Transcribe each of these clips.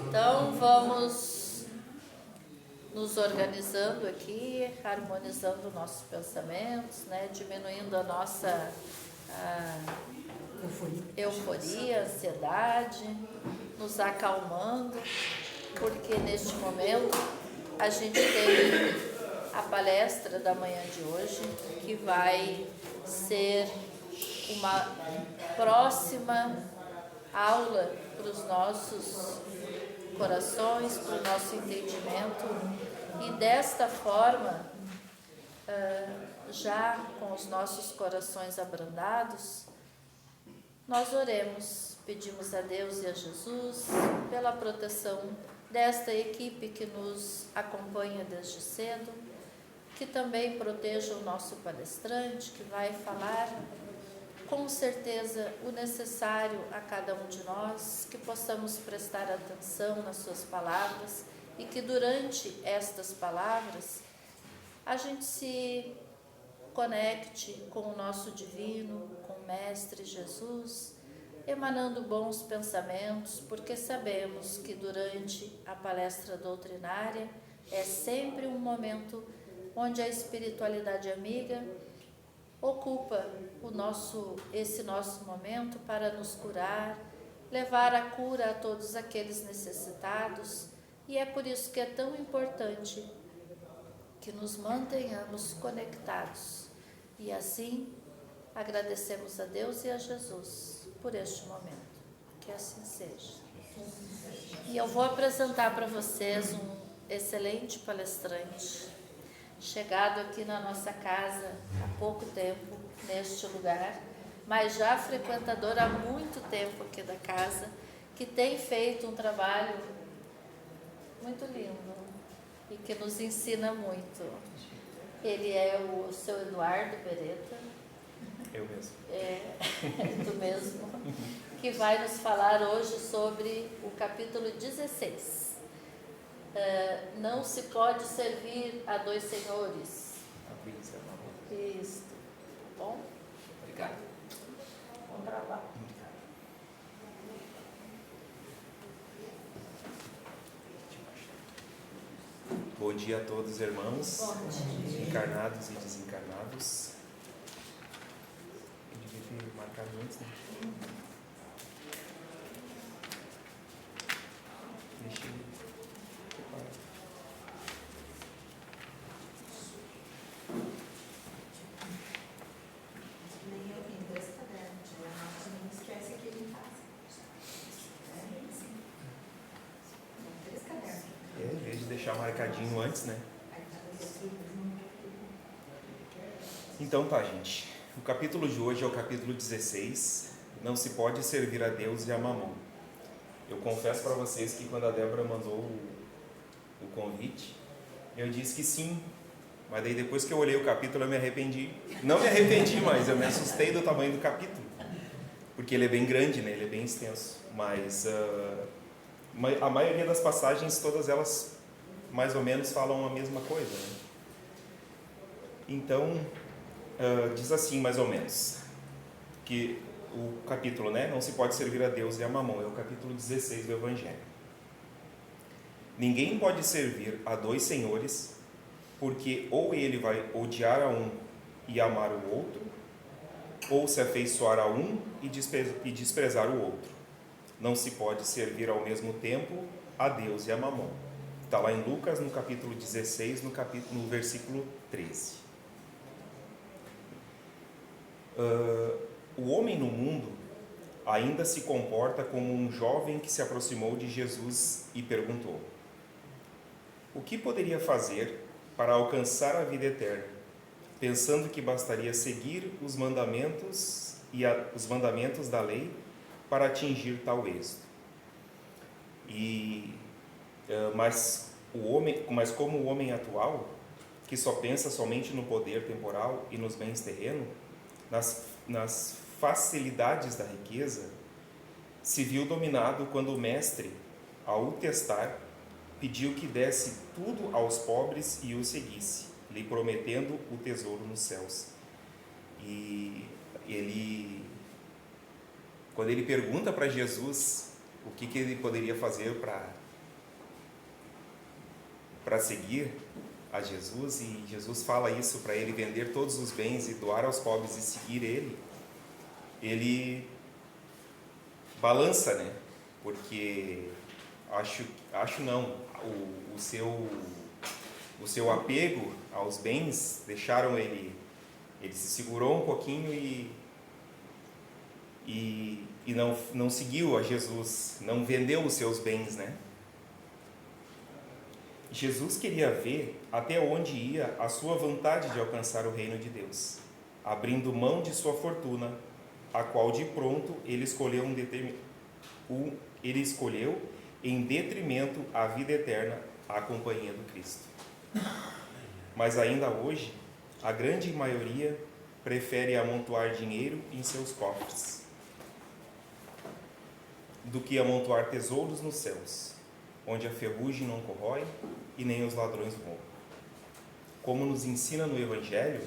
Então vamos nos organizando aqui, harmonizando nossos pensamentos, né? Diminuindo a nossa euforia, ansiedade, nos acalmando, porque neste momento a gente tem a palestra da manhã de hoje, que vai ser uma próxima aula para os nossos corações, para o nosso entendimento, e desta forma, já com os nossos corações abrandados, nós oremos, pedimos a Deus e a Jesus pela proteção desta equipe que nos acompanha desde cedo, que também proteja o nosso palestrante, que vai falar com certeza o necessário a cada um de nós, que possamos prestar atenção nas suas palavras e que durante estas palavras a gente se conecte com o nosso divino, com o Mestre Jesus, emanando bons pensamentos, porque sabemos que durante a palestra doutrinária é sempre um momento onde a espiritualidade amiga ocupa esse nosso momento para nos curar, levar a cura a todos aqueles necessitados, e é por isso que é tão importante que nos mantenhamos conectados. E assim, agradecemos a Deus e a Jesus por este momento. Que assim seja. E eu vou apresentar para vocês um excelente palestrante, chegado aqui na nossa casa há pouco tempo, neste lugar, mas já frequentador há muito tempo aqui da casa, que tem feito um trabalho muito lindo e que nos ensina muito. Ele é o seu Eduardo Beretta. Eu mesmo. Tu mesmo, que vai nos falar hoje sobre o capítulo 16. Não se pode servir a dois senhores. Isso. Tá bom? Obrigado. Vamos para lá. Bom dia a todos, irmãos. Bom dia. Encarnados e desencarnados. Eu devia ter marcado antes, né? Deixa eu preparar. Nem eu tenho 2 cadernos, não esquece aquele em casa. 3 cadernos. Em vez de deixar marcadinho antes, né? Então tá, gente. O capítulo de hoje é o capítulo 16. Não se pode servir a Deus e a Mamon. Eu confesso para vocês que quando a Débora mandou o convite, eu disse que sim. Mas daí depois que eu olhei o capítulo eu me arrependi. Não me arrependi, mas eu me assustei do tamanho do capítulo. Porque ele é bem grande, né? Ele é bem extenso. Mas a maioria das passagens, todas elas mais ou menos falam a mesma coisa, né? Então, diz assim mais ou menos, que o capítulo, né? Não se pode servir a Deus e a Mamon, é o capítulo 16 do Evangelho. Ninguém pode servir a dois senhores, porque ou ele vai odiar a um e amar o outro, ou se afeiçoar a um e desprezar o outro. Não se pode servir ao mesmo tempo a Deus e a Mamon. Está lá em Lucas, no capítulo 16, no versículo 13. O homem no mundo ainda se comporta como um jovem que se aproximou de Jesus e perguntou: o que poderia fazer para alcançar a vida eterna, pensando que bastaria seguir os mandamentos os mandamentos da lei para atingir tal êxito? Mas como o homem atual, que só pensa somente no poder temporal e nos bens terrenos, nas facilidades da riqueza, se viu dominado quando o mestre, ao o testar, pediu que desse tudo aos pobres e o seguisse, lhe prometendo o tesouro nos céus. E quando ele pergunta para Jesus o que ele poderia fazer para seguir a Jesus, e Jesus fala isso para ele: vender todos os bens e doar aos pobres e seguir ele balança, né? Porque acho não, o seu apego aos bens deixaram ele se segurou um pouquinho e não seguiu a Jesus, não vendeu os seus bens, né? Jesus queria ver até onde ia a sua vontade de alcançar o reino de Deus, abrindo mão de sua fortuna, a qual de pronto ele escolheu em detrimento à vida eterna, à companhia do Cristo. Mas ainda hoje, a grande maioria prefere amontoar dinheiro em seus cofres do que amontoar tesouros nos céus, onde a ferrugem não corrói e nem os ladrões roubam. Como nos ensina no Evangelho,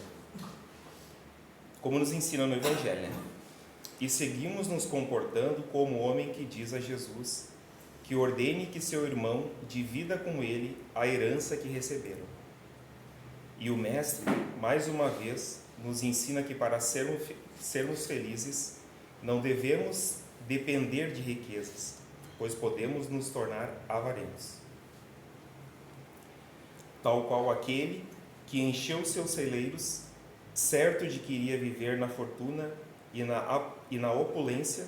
né? E seguimos nos comportando como o homem que diz a Jesus que ordene que seu irmão divida com ele a herança que receberam. E o Mestre, mais uma vez, nos ensina que para sermos felizes, não devemos depender de riquezas, pois podemos nos tornar avarentos. Tal qual aquele que encheu seus celeiros, certo de que iria viver na fortuna e na opulência,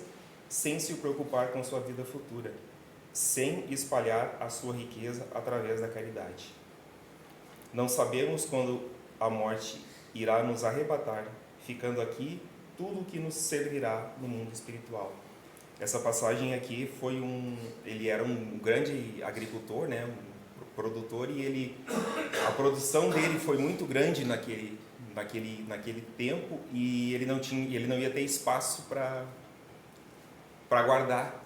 sem se preocupar com sua vida futura, sem espalhar a sua riqueza através da caridade. Não sabemos quando a morte irá nos arrebatar, ficando aqui tudo o que nos servirá no mundo espiritual. Essa passagem aqui ele era um grande agricultor, né, um produtor, e a produção dele foi muito grande naquele tempo, e ele não ia ter espaço para guardar,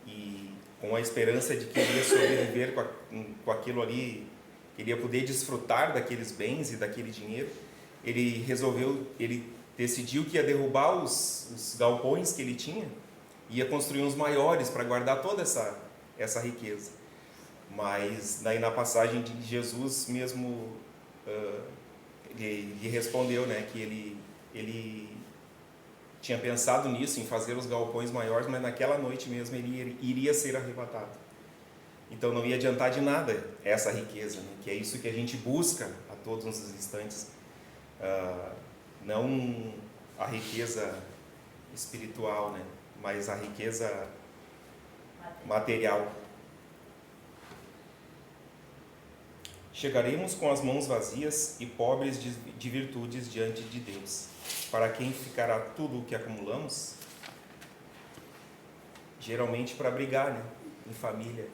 e com a esperança de que ele ia sobreviver com aquilo ali, ele ia poder desfrutar daqueles bens e daquele dinheiro, ele decidiu que ia derrubar os galpões que ele tinha, ia construir uns maiores para guardar toda essa riqueza. Mas daí na passagem de Jesus mesmo, ele respondeu, né, que ele tinha pensado nisso, em fazer os galpões maiores, mas naquela noite mesmo ele iria ser arrebatado. Então não ia adiantar de nada essa riqueza, né, que é isso que a gente busca a todos os instantes, não a riqueza espiritual, né, mas a riqueza material. Chegaremos com as mãos vazias e pobres de virtudes diante de Deus. Para quem ficará tudo o que acumulamos? Geralmente para brigar, né? Em família,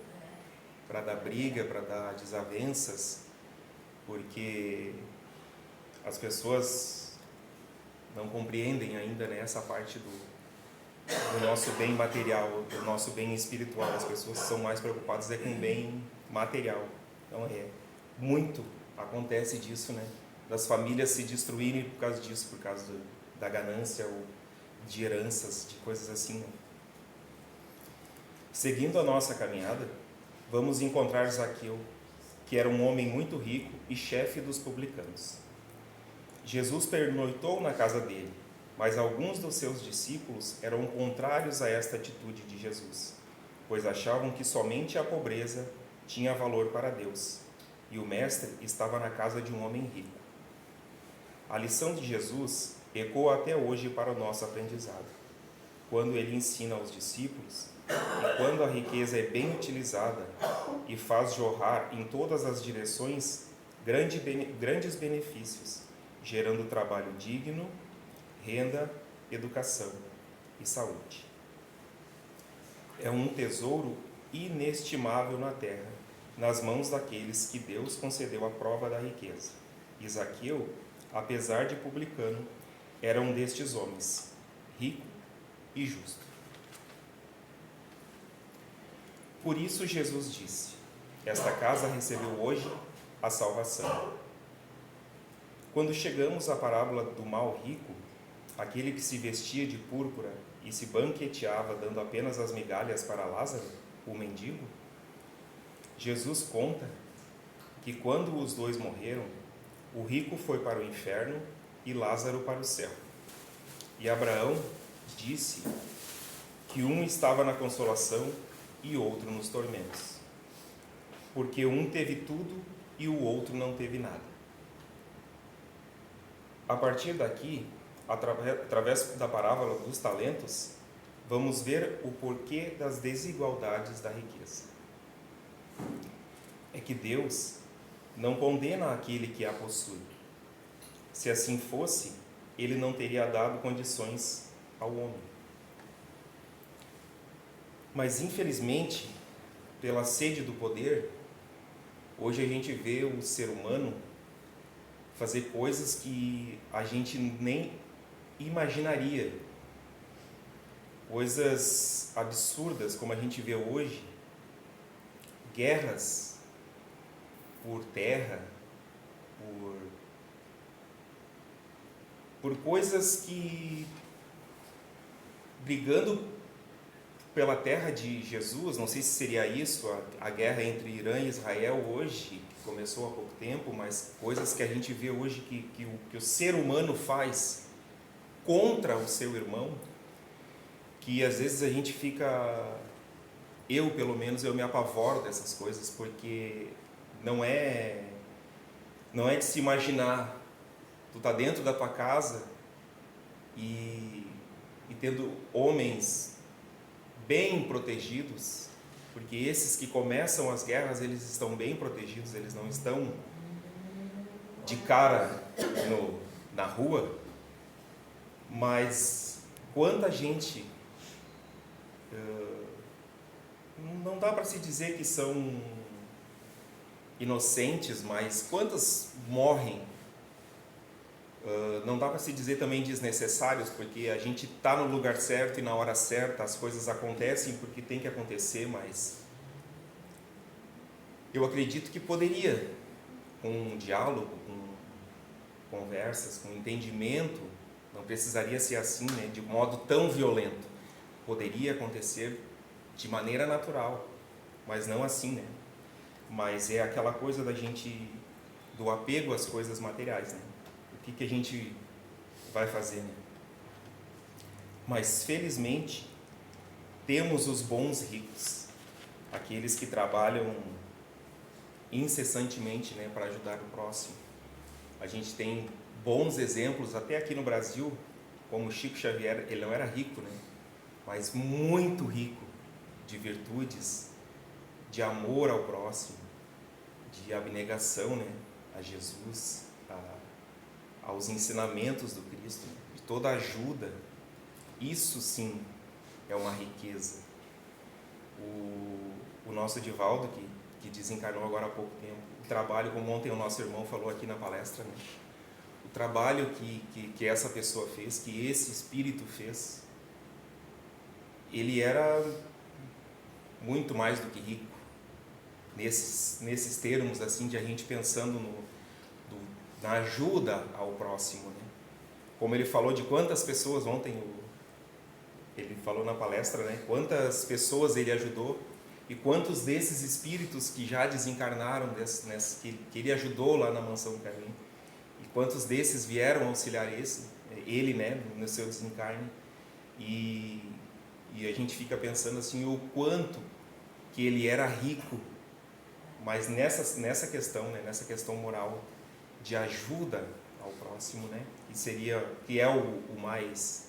para dar briga, para dar desavenças, porque as pessoas não compreendem ainda, né, essa parte do nosso bem material, do nosso bem espiritual. As pessoas são mais preocupadas com o bem material. Então muito acontece disso, né? Das famílias se destruírem por causa disso, por causa da ganância ou de heranças, de coisas assim, né? Seguindo a nossa caminhada, vamos encontrar Zaqueu, que era um homem muito rico e chefe dos publicanos. Jesus pernoitou na casa dele, mas alguns dos seus discípulos eram contrários a esta atitude de Jesus, pois achavam que somente a pobreza tinha valor para Deus, e o Mestre estava na casa de um homem rico. A lição de Jesus ecoa até hoje para o nosso aprendizado, quando ele ensina aos discípulos que quando a riqueza é bem utilizada e faz jorrar em todas as direções grandes benefícios, gerando trabalho digno, renda, educação e saúde. É um tesouro inestimável na terra, nas mãos daqueles que Deus concedeu a prova da riqueza. E Zaqueu, apesar de publicano, era um destes homens, rico e justo. Por isso Jesus disse: esta casa recebeu hoje a salvação. Quando chegamos à parábola do mau rico, aquele que se vestia de púrpura e se banqueteava dando apenas as migalhas para Lázaro, o mendigo? Jesus conta que quando os dois morreram, o rico foi para o inferno e Lázaro para o céu. E Abraão disse que um estava na consolação e outro nos tormentos, porque um teve tudo e o outro não teve nada. A partir daqui, através da parábola dos talentos, vamos ver o porquê das desigualdades da riqueza. É que Deus não condena aquele que a possui. Se assim fosse, ele não teria dado condições ao homem. Mas, infelizmente, pela sede do poder, hoje a gente vê o ser humano fazer coisas que a gente nem imaginaria. Coisas absurdas, como a gente vê hoje, guerras por terra, por coisas que, brigando pela terra de Jesus, não sei se seria isso, a guerra entre Irã e Israel hoje, que começou há pouco tempo, mas coisas que a gente vê hoje que o ser humano faz contra o seu irmão, que às vezes a gente fica, eu pelo menos, eu me apavoro dessas coisas, porque não é de se imaginar. Tu tá dentro da tua casa e tendo homens bem protegidos, porque esses que começam as guerras, eles estão bem protegidos, eles não estão de cara na rua, mas quanta gente, não dá para se dizer que são inocentes, mas quantas morrem, não dá para se dizer também desnecessários, porque a gente está no lugar certo e na hora certa, as coisas acontecem porque tem que acontecer, mas eu acredito que poderia, com um diálogo, com conversas, com entendimento, não precisaria ser assim, né, de modo tão violento, poderia acontecer de maneira natural, mas não assim, né? Mas é aquela coisa do apego às coisas materiais, né? O que a gente vai fazer, né? Mas felizmente temos os bons ricos, aqueles que trabalham incessantemente, né, para ajudar o próximo. A gente tem bons exemplos até aqui no Brasil, como Chico Xavier. Ele não era rico, né, mas muito rico de virtudes, de amor ao próximo, de abnegação, né, a Jesus, aos ensinamentos do Cristo, de toda ajuda. Isso sim é uma riqueza. O nosso Divaldo, que desencarnou agora há pouco tempo, o trabalho, como ontem o nosso irmão falou aqui na palestra, né, o trabalho que essa pessoa fez, que esse espírito fez, ele era muito mais do que rico, nesses termos assim, de a gente pensando na ajuda ao próximo, né? Como ele falou de quantas pessoas ontem, ele falou na palestra, né? Quantas pessoas ele ajudou e quantos desses espíritos que já desencarnaram, que ele ajudou lá na Mansão Carmim, e quantos desses vieram auxiliar ele, né, no seu desencarne, e a gente fica pensando assim, o quanto que ele era rico, mas nessa questão, né, nessa questão moral de ajuda ao próximo, né, que é o mais...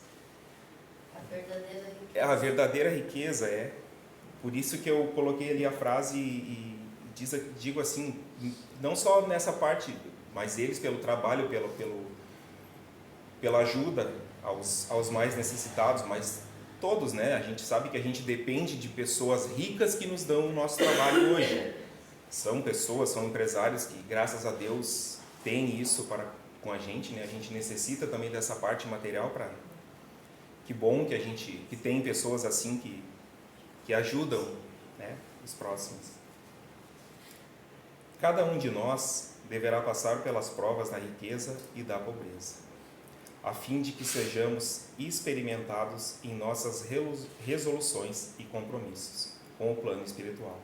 A verdadeira riqueza. A verdadeira riqueza é... Por isso que eu coloquei ali a frase e digo assim, não só nessa parte, mas eles pelo trabalho, pela ajuda aos mais necessitados, mas todos, né? A gente sabe que a gente depende de pessoas ricas que nos dão o nosso trabalho hoje. São pessoas, são empresários que, graças a Deus, têm isso com a gente, né? A gente necessita também dessa parte material para... Que bom que tem pessoas assim que ajudam, né, os próximos. Cada um de nós deverá passar pelas provas da riqueza e da pobreza. a fim de que sejamos experimentados em nossas resoluções e compromissos com o plano espiritual.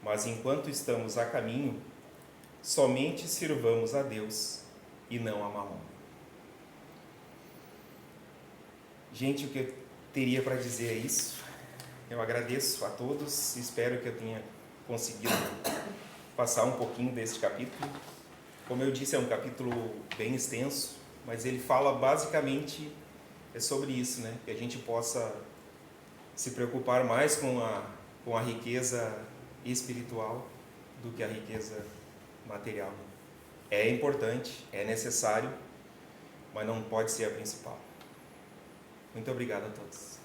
Mas enquanto estamos a caminho, somente sirvamos a Deus e não a Mamon. Gente, o que eu teria para dizer é isso. Eu agradeço a todos, espero que eu tenha conseguido passar um pouquinho desse capítulo. Como eu disse, é um capítulo bem extenso, mas ele fala basicamente sobre isso, né? Que a gente possa se preocupar mais com a riqueza espiritual do que a riqueza material. É importante, é necessário, mas não pode ser a principal. Muito obrigado a todos.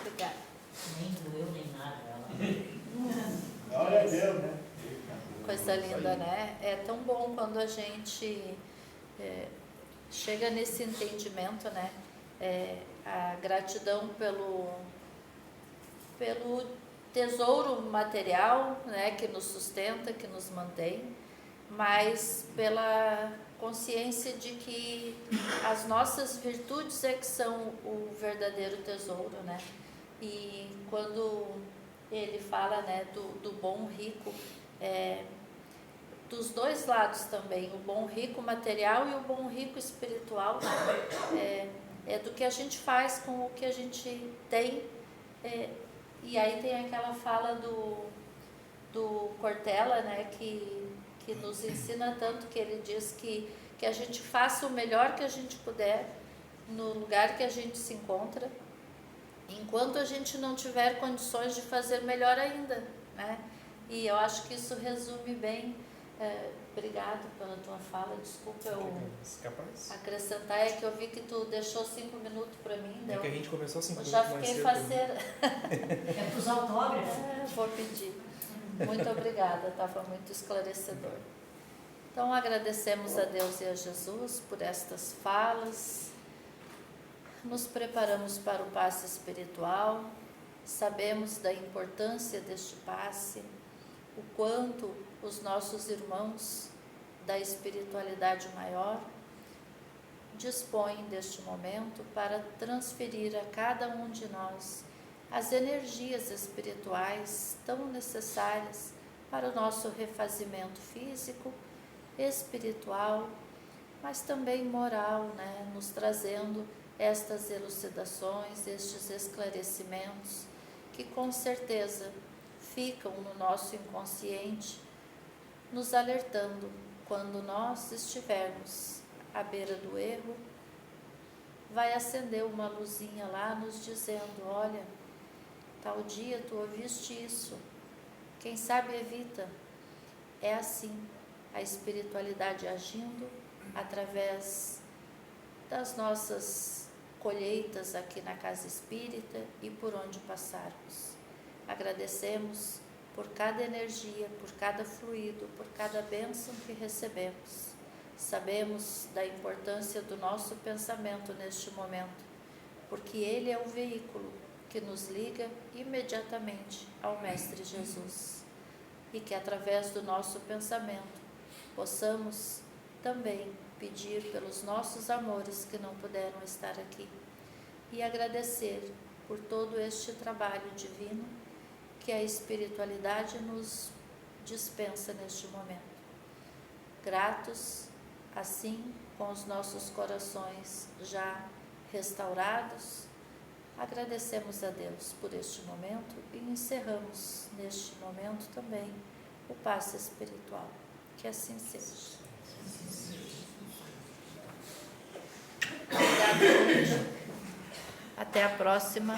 Obrigada. Nem doeu, nem nada. Glória a Deus, né? Coisa linda, né? É tão bom quando a gente chega nesse entendimento, né? A gratidão pelo tesouro material, né? Que nos sustenta, que nos mantém, mas pela consciência de que as nossas virtudes é que são o verdadeiro tesouro, né? E quando ele fala, né, do bom rico, dos dois lados também, o bom rico material e o bom rico espiritual, né? É do que a gente faz com o que a gente tem. E aí tem aquela fala do Cortella, né, que nos ensina tanto, que ele diz que a gente faça o melhor que a gente puder no lugar que a gente se encontra, enquanto a gente não tiver condições de fazer melhor ainda, né? E eu acho que isso resume bem. Obrigado pela tua fala, desculpa eu acrescentar, é que eu vi que tu deixou 5 minutos para mim. É que a gente começou 5 eu minutos já mais fiquei cedo. faceira. É para os autógrafos. Vou pedir. Muito obrigada, estava muito esclarecedor. Então agradecemos a Deus e a Jesus por estas falas. Nos preparamos para o passe espiritual, sabemos da importância deste passe, o quanto os nossos irmãos da espiritualidade maior dispõem deste momento para transferir a cada um de nós as energias espirituais tão necessárias para o nosso refazimento físico, espiritual, mas também moral, né? Nos trazendo estas elucidações, estes esclarecimentos que com certeza ficam no nosso inconsciente, nos alertando quando nós estivermos à beira do erro. Vai acender uma luzinha lá nos dizendo: olha, tal dia tu ouviste isso, quem sabe evita. É assim a espiritualidade agindo através das nossas colheitas aqui na Casa Espírita e por onde passarmos. Agradecemos por cada energia, por cada fluido, por cada bênção que recebemos. Sabemos da importância do nosso pensamento neste momento, porque ele é o veículo que nos liga imediatamente ao Mestre Jesus, e que através do nosso pensamento possamos também pedir pelos nossos amores que não puderam estar aqui e agradecer por todo este trabalho divino que a espiritualidade nos dispensa neste momento. Gratos, assim, com os nossos corações já restaurados, agradecemos a Deus por este momento e encerramos neste momento também o passe espiritual. Que assim seja. Obrigada. Até a próxima.